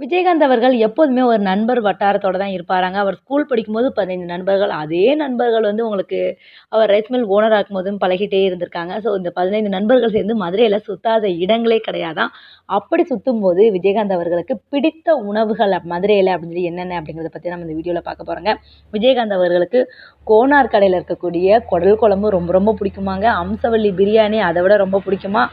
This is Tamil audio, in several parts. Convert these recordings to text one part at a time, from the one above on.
விஜயகாந்த் அவர்கள் எப்போதுமே ஒரு நண்பர் வட்டாரத்தோட தான் இருப்பாராங்க. அவர் ஸ்கூல் படிக்கும்போது 15 நண்பர்கள். அதே நண்பர்கள் வந்து உங்களுக்கு அவர் ரைஸ் மில் ஓனரா இருக்கும்போதும் பழகிட்டே இருந்திருக்காங்க. ஸோ இந்த 15 நண்பர்கள் சேர்ந்து மதுரையில சுத்தாத இடங்களே கிடையாதாம். அப்படி சுத்தும்போது விஜயகாந்த் அவர்களுக்கு பிடித்த உணவுகள் மதுரையில அப்படின்னு சொல்லி என்னென்ன அப்படிங்கிறத பத்தி நம்ம இந்த வீடியோல பார்க்க போறோங்க. விஜயகாந்த் அவர்களுக்கு கோனார் கடையில இருக்கக்கூடிய குடல் குழம்பு ரொம்ப ரொம்ப பிடிக்குமாங்க. அம்சவள்ளி பிரியாணி அதை விட ரொம்ப பிடிக்குமா.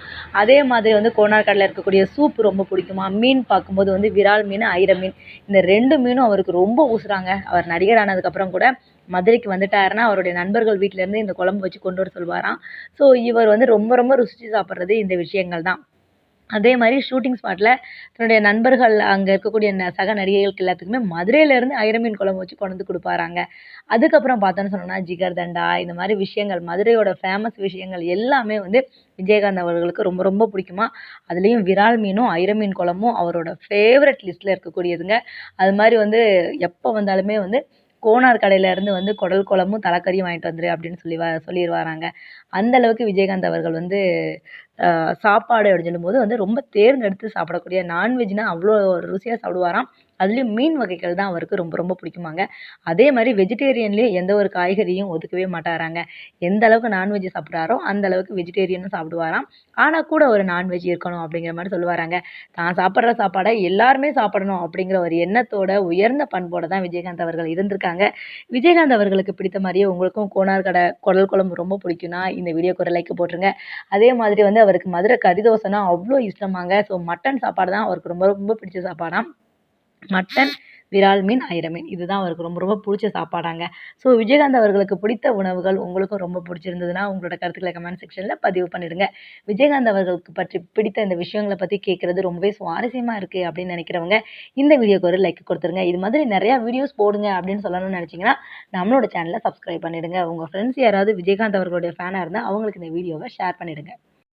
அதே மாதிரி வந்து கோனார் கடையில இருக்கக்கூடிய சூப் ரொம்ப பிடிக்குமா. மீன் பார்க்கும்போது வந்து விரால் மீன், ஐர மீன் இந்த 2 மீனும் அவருக்கு ரொம்ப உசுராங்க. அவர் நடிகர் ஆனதுக்கப்புறம் கூட மதுரைக்கு வந்துட்டாருன்னா, அவருடைய நண்பர்கள் வீட்லேருந்து இந்த குழம்பு வச்சு கொண்டு வர சொல்லுவாராம். ஸோ இவர் வந்து ரொம்ப ரொம்ப ருசிச்சு சாப்பிட்றது இந்த விஷயங்கள் தான். அதே மாரி ஷூட்டிங் ஸ்பாட்ல தன்னுடைய நண்பர்கள் அங்க இருக்கக்கூடிய சக நடிகைகளுக்கு எல்லாத்துக்குமே மதுரையிலேருந்து ஐர மீன் குழம்பு வச்சு கொண்டு வந்து குடுப்பாராங்க. அதுக்கப்புறம் பார்த்தோன்னு சொன்னோம்னா, ஜிகர்தண்டா இந்த மாரி விஷயங்கள் மதுரையோட ஃபேமஸ் விஷயங்கள் எல்லாமே வந்து விஜயகாந்த் அவர்களுக்கு ரொம்ப ரொம்ப பிடிக்குமா. அதுலயும் விரால் மீனும், ஐர மீன் குழம்பும் அவரோட ஃபேவரட் லிஸ்ட்ல இருக்கக்கூடியதுங்க. அது மாரி வந்து எப்ப வந்தாலுமே வந்து கோனார் கடையிலேருந்து வந்து குடல் குழம்பும், தலைக்கறியும் வாங்கிட்டு வந்துரு அப்படின்னு சொல்லிருவாராங்க. அந்த அளவுக்கு விஜயகாந்த் அவர்கள் வந்து சாப்பாடு அப்படின்னு சொல்லும்போது வந்து ரொம்ப தேர்ந்தெடுத்து சாப்பிடக்கூடிய நான்வெஜ்னா அவ்வளோ ருசியா சாப்பிடுவாராம். அதுலயும் மீன் வகைகள் தான் அவருக்கு ரொம்ப ரொம்ப பிடிக்குமாங்க. அதே மாரி வெஜிடேரியன்லயும் எந்த ஒரு காய்கறியும் ஒதுக்கவே மாட்டாராங்க. எந்த அளவுக்கு நான்வெஜ் சாப்பிட்றாரோ, அந்த அளவுக்கு வெஜிடேரியனும் சாப்பிடுவாராம். ஆனா கூட ஒரு நான்வெஜ் இருக்கணும் அப்படிங்கிற மாரி சொல்லுவாராங்க. தான் சாப்பிடுற சாப்பாட எல்லாருமே சாப்பிடணும் அப்படிங்கிற ஒரு எண்ணத்தோட, உயர்ந்த பண்போட தான் விஜயகாந்த் அவர்கள் இருந்திருக்காங்க. விஜயகாந்த் அவர்களுக்கு பிடித்த மாரியே உங்களுக்கும் கோனார் கடை குடல் குழம்பு ரொம்ப பிடிக்கும்னா, இந்த வீடியோக்கு ஒரு லைக் போட்டுருங்க. அதே மாதிரி வந்து அவருக்கு மதுரை கறி தோசைன்னா அவ்ளோ இஷ்டமாங்க. ஸோ மட்டன் சாப்பாடு தான் அவருக்கு ரொம்ப ரொம்ப பிடிச்ச சாப்பாடாம். மட்டன், விரால் மீன், ஐர மீன் இதுதான் அவருக்கு ரொம்ப ரொம்ப புடிச்ச சாப்பாடாங்க. ஸோ விஜயகாந்த் அவர்களுக்கு பிடித்த உணவுகள் உங்களுக்கும் ரொம்ப பிடிச்சிருந்ததுன்னா, உங்களோட கருத்துக்கள கமெண்ட் செக்ஷன்ல பதிவு பண்ணிடுங்க. விஜயகாந்த் அவர்களுக்கு பற்றி பிடித்த இந்த விஷயங்கள பத்தி கேட்கறது ரொம்பவே சுவாரஸ்யமா இருக்கு அப்படின்னு நினைக்கிறவங்க, இந்த வீடியோக்கு ஒரு லைக் குடுத்துருங்க. இது மாதிரி நெறைய வீடியோஸ் போடுங்க அப்படின்னு சொல்லணும்னு நினைச்சீங்கன்னா, நம்மளோட சேனல சப்ஸ்கிரைப் பண்ணிடுங்க. உங்க ஃப்ரெண்ட்ஸ் யாராவது விஜயகாந்த் அவர்களுடைய ஃபேனா இருந்தா, அவங்களுக்கு இந்த வீடியோவ ஷேர் பண்ணிடுங்க.